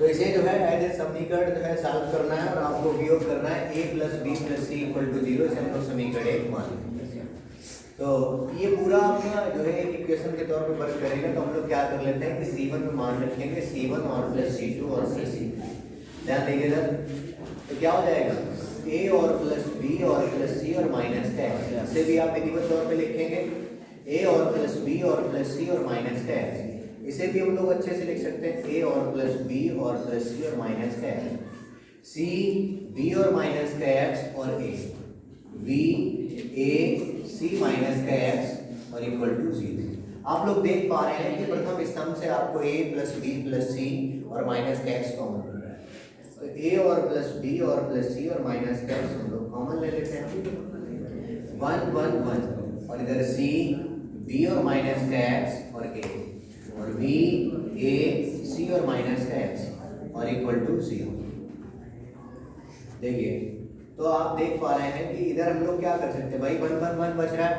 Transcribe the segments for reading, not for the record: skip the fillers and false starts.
तो इसे जो है एज ए समीकरण जो है सॉल्व करना है और आपको उपयोग करना है a plus B plus C equal to 0। इसे हम लोग समीकरण 1 मान लेंगे। तो ये पूरा अपना जो है एक इक्वेशन के तौर पर वर्क करेगा। तो हम लोग क्या कर लेते हैं कि C1 में मान रखेंगे C1 और प्लस C2 और प्लस C। ध्यान देंगे सर, तो क्या हो जाएगा a और प्लस b और प्लस c और माइनस का x। इसे भी आप विधिवत तौर पे लिखेंगे a और प्लस b और प्लस c और माइनस का x। इसे भी हम लोग अच्छे से लिख सकते हैं a और प्लस b और प्लस c और माइनस का x। c b और माइनस का x और a b a c minus का x और इक्वल टू 0। आप लोग देख पा रहे हैं कि प्रथम स्तंभ से आपको a plus b plus c और माइनस का x कॉमन मिल रहा है। तो a और प्लस b और प्लस c और माइनस का x हम लोग कॉमन ले लेते हैं। 1 1 1 और इधर c b और माइनस का x और a और b a c और माइनस का x और इक्वल टू 0। देखिए, तो आप देख पा रहे हैं कि इधर हम लोग क्या कर सकते हैं भाई, 1 1 1 बच रहा है।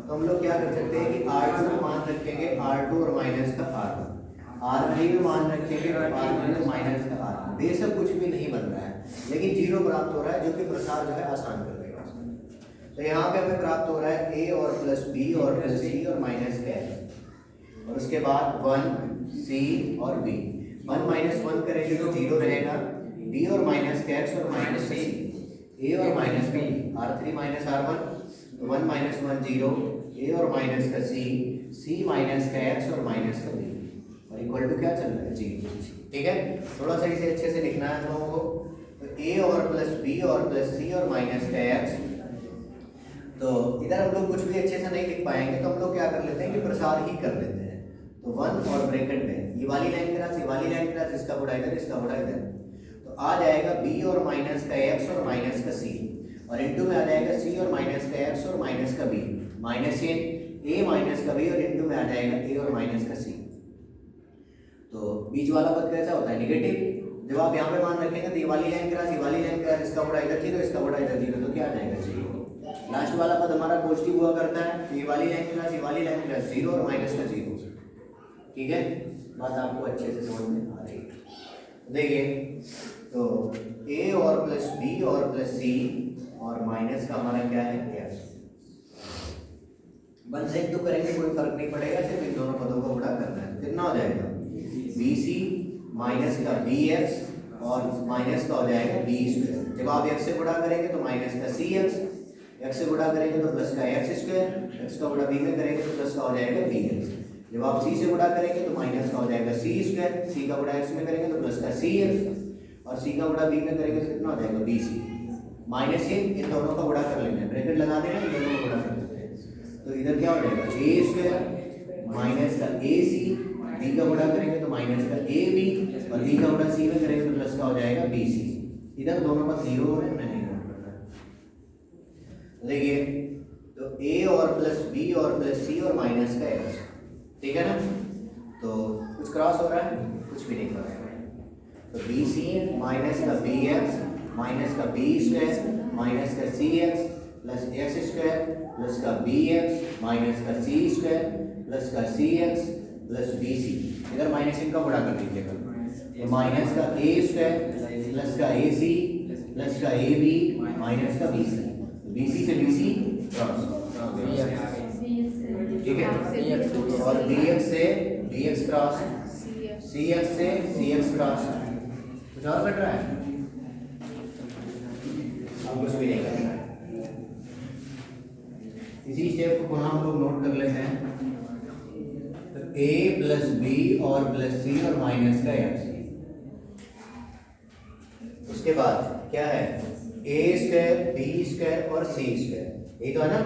तो हम लोग क्या कर सकते हैं कि R2 में मान रखेंगे R2 और माइनस का R1, R3 में मान रखेंगे R3 और माइनस का R1। बेशक कुछ भी नहीं बन रहा है लेकिन 0 प्राप्त हो रहा है, जो कि प्रसार जो है आसान कर देगा। तो यहाँ पे हमें प्राप्त हो रहा है a और प्लस b और प्लस c और माइनस का x और उसके बाद 1 c और b। 1 माइनस 1 करेंगे तो 0 रहेगा, b और माइनस का x और माइनस c, a और माइनस का b, R3 माइनस R1 तो 1 माइनस 1 0, a और माइनस का c माइनस का x और माइनस का b और इक्वल टू क्या चल रहा है 0। ठीक है, थोड़ा सा इसे अच्छे से लिखना है हम लोगों को। तो a और प्लस b और प्लस c और माइनस का x। तो इधर हम लोग कुछ भी अच्छे से नहीं लिख पाएंगे तो हम लोग क्या कर लेते हैं कि प्रसार ही कर लेते हैं। तो 1 और ब्रैकेट में ये वाली लाइन क्रॉस, ये वाली लाइन क्रॉस, इसका बड़ा इधर, इसका बड़ा इधर। तो आ जाएगा b और माइनस का x और माइनस का c और इनटू में आ जाएगा c और माइनस का x और माइनस का b माइनस a माइनस का b और इनटू में आ जाएगा a और माइनस का c। तो बीच वाला पद कैसा होता है नेगेटिव। जब आप यहाँ पे मान रखेंगे तो ये वाली लाइन क्रॉस, ये वाली लाइन क्रॉस, इसका बड़ा इधर 0, इसका बड़ा इधर 0, तो क्या आ जाएगा 0। लास्ट वाला पद हमारा पॉजिटिव हुआ करता है। ये वाली लाइन क्रॉस, ये वाली लाइन क्रॉस, 0 और माइनस का 0। ठीक है, बात आपको अच्छे से समझ में आ रही है। देखिए, तो a और प्लस b और प्लस c और माइनस का हमारा क्या है x। 1 से 2 करेंगे कोई फर्क नहीं पड़ेगा, सिर्फ इन दोनों पदों को गुणा करना है। कितना हो जाएगा bc माइनस का bx और माइनस का हो जाएगा b स्क्वायर। जब आप x से गुणा करेंगे तो माइनस का cx, x से गुणा करेंगे तो प्लस का x स्क्वायर, x का गुणा b में करेंगे तो प्लस का हो जाएगा bx। जब आप c से गुणा करेंगे तो माइनस का हो जाएगा c स्क्वायर, c का गुणा x में करेंगे तो प्लस का cx और c का गुणा b में करेंगे तो कितना हो जाएगा bc। माइनस इन दोनों का गुणा कर लेना है, ब्रैकेट लगा देना, इन दोनों का गुणा कर लेते हैं। तो इधर क्या हो जाएगा a स्क्वायर माइनस का ac, b का गुणा करेंगे तो माइनस का ab और b का गुणा c में करेंगे तो प्लस का हो जाएगा bc। इधर दोनों का 0 है, नहीं नोट करना है। देखिए, तो a और प्लस b और प्लस c और माइनस का x। ठीक है ना, तो कुछ क्रॉस हो रहा है, कुछ भी नहीं क्रॉस हो रहा है। तो bc माइनस का bx माइनस का b स्क्वायर माइनस का cx plus x square plus का bx माइनस का c स्क्वायर प्लस का cx प्लस bc। इधर माइनस इनका गुणा कर दीजिएगा, तो माइनस का a स्क्वायर प्लस का ac प्लस का ab माइनस का bc। तो bc से bc क्रॉस, ठीक है, और bx से bx क्रॉस, cx से cx क्रॉस। कुछ और बट रहा है, अब कुछ भी नहीं करना है। इसी स्टेप को पुनः हम लोग नोट कर लेते हैं। तो a प्लस b और प्लस c और माइनस का x। उसके बाद क्या है a स्क्वायर b स्क्वायर और c स्क्वायर, यही तो है ना।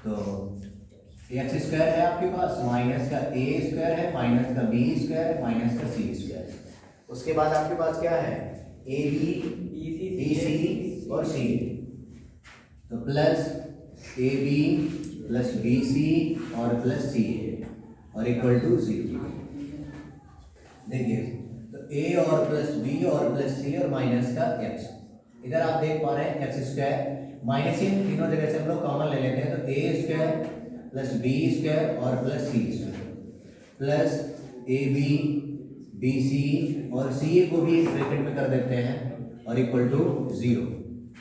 तो x स्क्वायर है आपके पास, माइनस का a स्क्वायर है, माइनस का b स्क्वायर, माइनस का c स्क्वायर। उसके बाद आपके पास क्या है ab bc और c, तो प्लस ab प्लस bc और प्लस ca और इक्वल टू 0। देखिए, तो a और प्लस b और प्लस c और माइनस का x। इधर आप देख पा रहे हैं x स्क्वायर माइनस इन तीनों जगह से हम लोग कॉमन ले लेते हैं। तो a square plus b square और plus c square plus ab B C और सी ए को भी एक ब्रैकेट में कर देते हैं और इक्वल टू 0।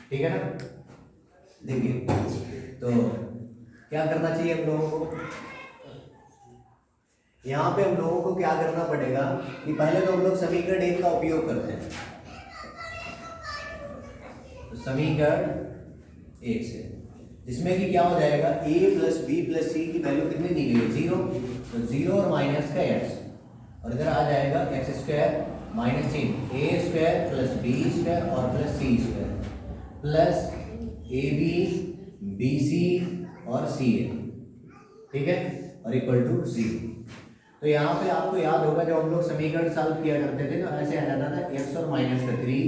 ठीक है ना। देखिए तो क्या करना चाहिए हम लोगों को, यहाँ पे हम लोगों को क्या करना पड़ेगा कि पहले तो हम लोग समीकरण 1 का उपयोग करते हैं। तो समीकरण 1 से जिसमें कि क्या हो जाएगा, a प्लस बी प्लस सी की वैल्यू कितनी दी गई है 0, तो 0 और माइनस का x और इधर आ जाएगा एक्स स्क्वायर माइनस चिन्ह A square plus B square और plus C square plus A B C और सी ए। ठीक है, और इक्वल टू 0। तो यहाँ पे आपको याद होगा जब हम लोग समीकरण सॉल्व किया करते थे तो ऐसे आ जाता था x और माइनस का 3,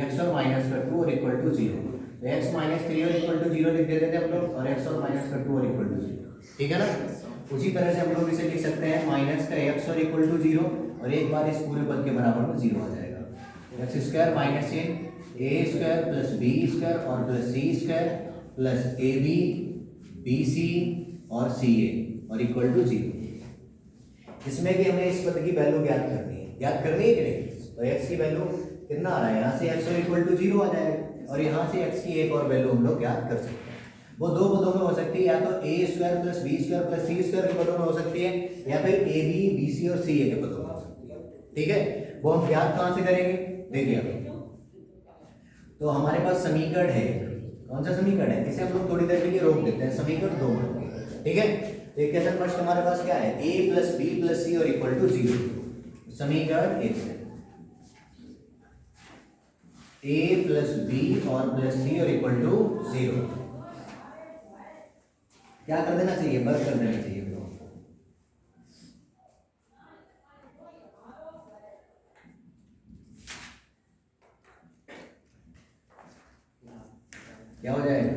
x और माइनस का 2 और इक्वल टू 0। तो x माइनस 3 और इक्वल टू 0 लिख देते थे हम लोग और x और माइनस का 2 और इक्वल टू 0। ठीक है ना। उसी तरह से हम लोग इसे लिख सकते हैं माइनस का x और इक्वल टू 0 और एक बार इस पूरे पद के बराबर में 0 आ जाएगा। X square minus A square plus B square और plus C square plus A B C और सी ए और इक्वल टू 0। इसमें कि हमें इस पद की वैल्यू ज्ञात करनी है कि नहीं। तो x की वैल्यू कितना आ रहा है, यहाँ से x और इक्वल टू 0 आ जाएगा और यहाँ से x की एक और वैल्यू हम लोग ज्ञात कर सकते हैं। वो दो पदों में हो सकती है, या तो a square plus B square plus C square के पदों में हो सकती है या फिर a b सी और सी ए के पदों में हो सकती है। ठीक है, वो हम ज्ञात कहाँ से करेंगे, देखिए तो हमारे पास समीकरण है, कौन सा समीकरण है, इसे हम लोग थोड़ी देर के लिए रोक देते हैं, समीकरण 2 में। ठीक है, तो इक्वेशन फर्स्ट हमारे पास क्या है, a प्लस बी प्लस सी और इक्वल टू 0। समीकरण 1 से a प्लस बी और प्लस सी और इक्वल टू 0 क्या कर देना चाहिए, बर्क कर देना चाहिए। क्या हो जाएगा,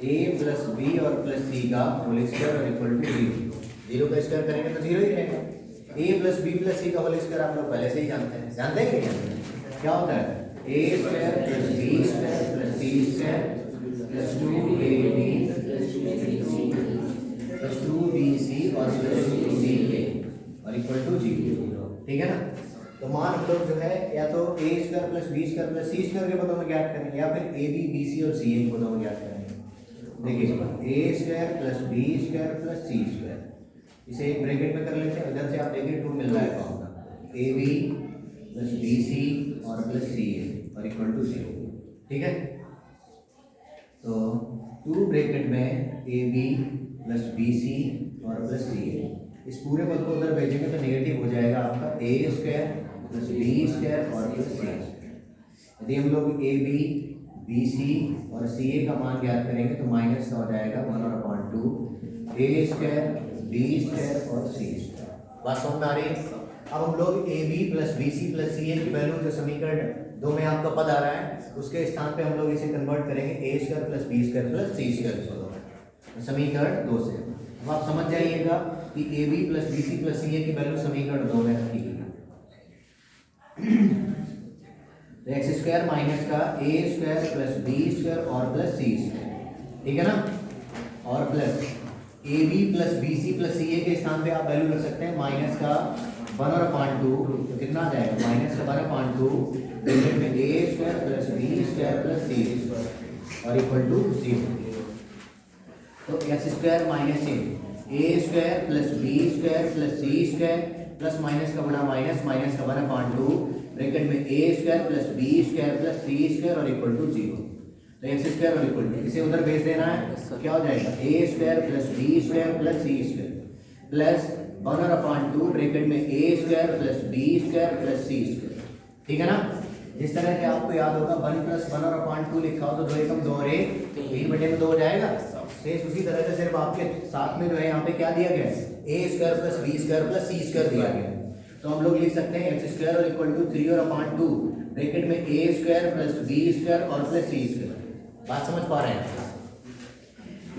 a प्लस बी और प्लस सी का होल स्क्वायर और इक्वल टू 0 का स्क्वायर करेंगे तो 0 ही रहेगा। a प्लस बी प्लस सी का होल स्क्वायर आप लोग पहले से ही जानते हैं कि नहीं जानते। क्या होता है, a square plus B square plus C square plus 2ab plus 2bc और प्लस 2ca और इक्वल टू 0। ठीक है ना। तो मान हम लोग जो है या तो a square plus B square plus C square के पदों में ज्ञात करेंगे या फिर a b b c और c a के पदों में ज्ञात करेंगे। देखिए a square plus B square plus C square, इसे एक ब्रैकेट में कर लेते हैं, इधर से आप देखिए 2 मिल रहा है कौन सा, a b plus B C और प्लस सी ए और इक्वल टू 0। ठीक है, तो 2 ब्रैकेट में a b plus B C और प्लस सी ए, इस पूरे पद को उधर भेजेंगे तो नेगेटिव हो जाएगा आपका a square plus B square और प्लस सी स्क्वायर। यदि हम लोग ए बी सी और सी ए का मान ज्ञात करेंगे तो माइनस का हो जाएगा 1/2 a स्क्वायर बी स्क्वायर और सी स्क्वायर। बात समझ में आ रही है। अब हम लोग A B plus B C plus C A की वैल्यू जो समीकरण 2 में आपका पद आ रहा है उसके स्थान पे हम लोग इसे कन्वर्ट करेंगे a square plus B square plus C square समीकरण 2 से। अब आप समझ जाइएगा कि A B plus B C plus C A की वैल्यू समीकरण 2 में रखी गई है। तो एक्स स्क्वायर माइनस का A square plus B square और प्लस सी स्क्वायर। ठीक है ना, और plus A B plus B C plus C A के स्थान पे आप वैल्यू रख सकते हैं माइनस का 1/2, तो कितना आ जाएगा माइनस का 1/2 में A square plus B square plus C square और इक्वल टू 0। तो X square minus A square plus B square plus C square plus minus का बड़ा माइनस माइनस का 1/2 ब्रैकेट में A square plus B square plus C square और equal to 0। तो X square और equal to इसे उधर भेज देना है, क्या हो जाएगा A square plus B square plus C square plus 1/2 bracket में A square plus B square plus C square. ठीक है ना। जिस तरह से आपको याद होगा 1 प्लस 1/2 लिखा हो तो 2 एकम 2 और 1 3/2 हो जाएगा। शेष उसी तरह से सिर्फ आपके साथ में जो है यहाँ पे क्या दिया गया है A square plus B square plus C square दिया गया है। तो हम लोग लिख सकते हैं एक्स स्क्वायर और इक्वल टू 3/2 ब्रैकेट में A square plus B square और प्लस सी स्क्वायर। बात समझ पा रहे हैं।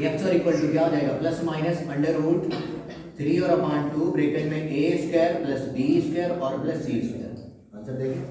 एक्स और इक्वल टू क्या हो जाएगा प्लस माइनस √3/2 ब्रैकेट में A square plus B square और प्लस सी स्क्वायर। आंसर देखिए